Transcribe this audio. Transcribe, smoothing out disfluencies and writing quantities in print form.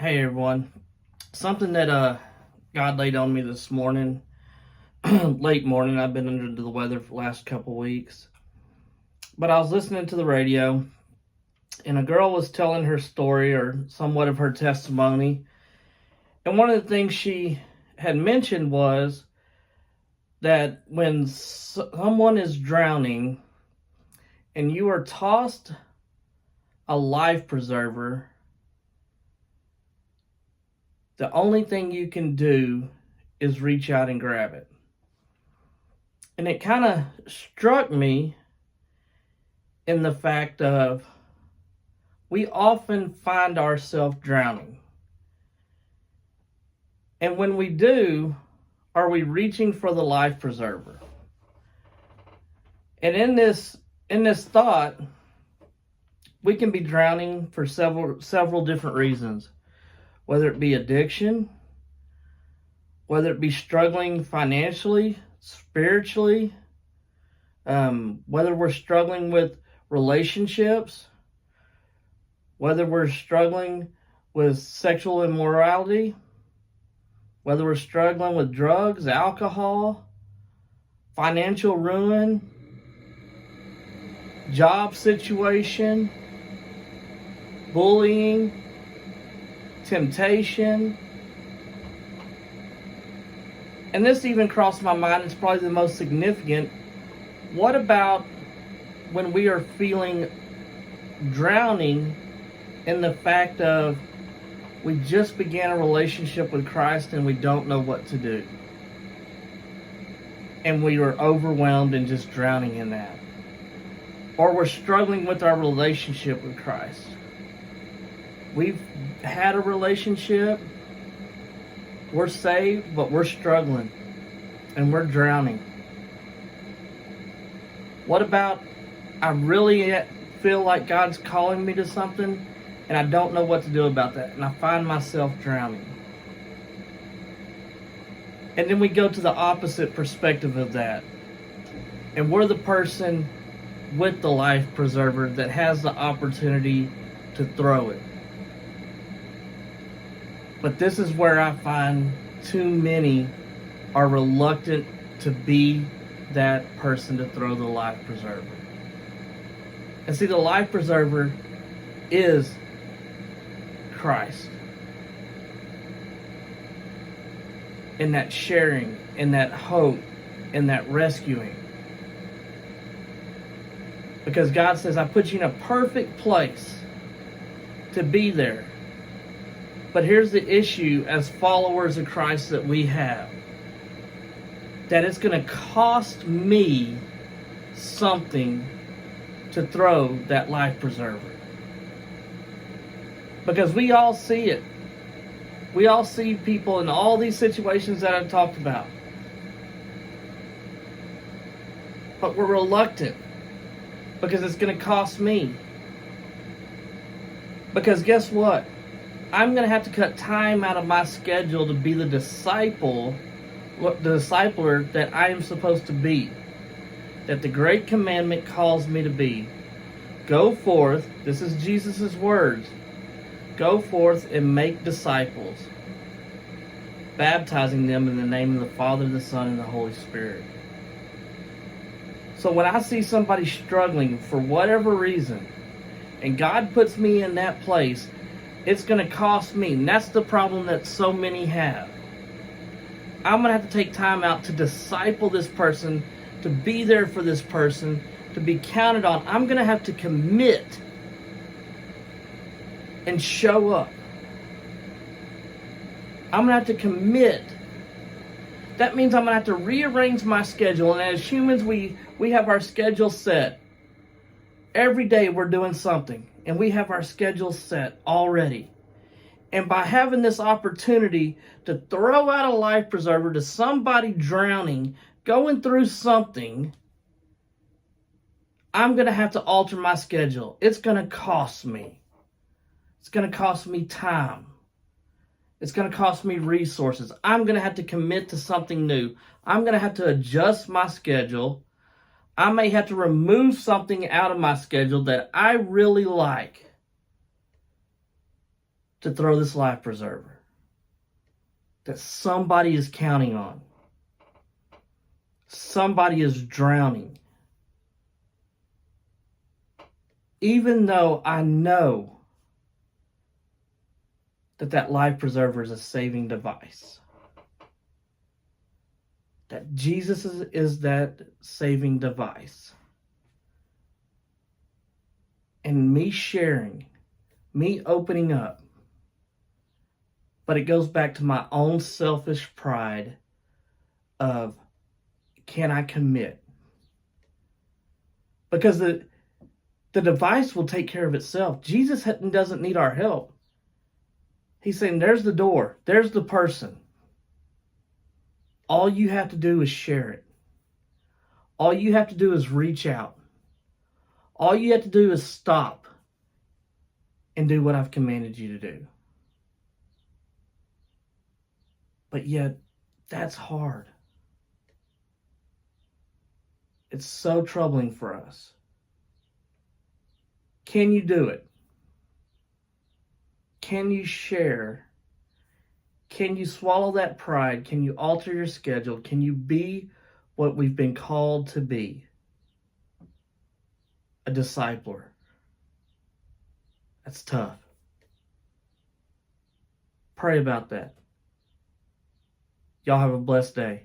Hey everyone. Something that God laid on me this morning, late morning. I've been under the weather for the last couple weeks. But I was listening to the radio and a girl was telling her story or somewhat of her testimony. And one of the things she had mentioned was that when someone is drowning and you are tossed a life preserver, the only thing you can do is reach out and grab it. And it kind of struck me in the fact of we often find ourselves drowning. And when we do, are we reaching for the life preserver? And in this thought, we can be drowning for several different reasons. Whether it be addiction, whether it be struggling financially, spiritually, whether we're struggling with relationships, whether we're struggling with sexual immorality, whether we're struggling with drugs, alcohol, financial ruin, job situation, bullying, temptation. And this even crossed my mind, it's probably the most significant. What about when we are feeling drowning in the fact of we just began a relationship with Christ and we don't know what to do? And we are overwhelmed and just drowning in that. Or we're struggling with our relationship with Christ. We've had a relationship, we're saved, but we're struggling and we're drowning. What about I really feel like God's calling me to something and I don't know what to do about that and I find myself drowning? And then we go to the opposite perspective of that. And we're the person with the life preserver that has the opportunity to throw it. But this is where I find too many are reluctant to be that person to throw the life preserver. And see, the life preserver is Christ. In that sharing, in that hope, in that rescuing. Because God says, I put you in a perfect place to be there. But here's the issue as followers of Christ that we have. That it's going to cost me something to throw that life preserver. Because we all see it. We all see people in all these situations that I've talked about. But we're reluctant. Because it's going to cost me. Because guess what? I'm going to have to cut time out of my schedule to be the discipler that I am supposed to be. That the Great Commandment calls me to be. Go forth, this is Jesus' words. Go forth and make disciples, baptizing them in the name of the Father, the Son, and the Holy Spirit. So when I see somebody struggling for whatever reason, and God puts me in that place, it's going to cost me. And that's the problem that so many have. I'm going to have to take time out to disciple this person, to be there for this person, to be counted on. I'm going to have to commit and show up. I'm going to have to commit. That means I'm going to have to rearrange my schedule. And as humans, we have our schedule set. Every day we're doing something. And we have our schedule set already. And by having this opportunity to throw out a life preserver to somebody drowning, going through something, I'm going to have to alter my schedule. It's going to cost me. It's going to cost me time. It's going to cost me resources. I'm going to have to commit to something new. I'm going to have to adjust my schedule. I may have to remove something out of my schedule that I really like to throw this life preserver that somebody is counting on. Somebody is drowning. Even though I know that life preserver is a saving device. That Jesus is that saving device. And me sharing, me opening up. But it goes back to my own selfish pride of, can I commit? Because the device will take care of itself. Jesus doesn't need our help. He's saying, there's the door. There's the person. All you have to do is share it. All you have to do is reach out. All you have to do is stop and do what I've commanded you to do. But yet, that's hard. It's so troubling for us. Can you do it? Can you share? Can you swallow that pride? Can you alter your schedule? Can you be what we've been called to be? A discipler. That's tough. Pray about that. Y'all have a blessed day.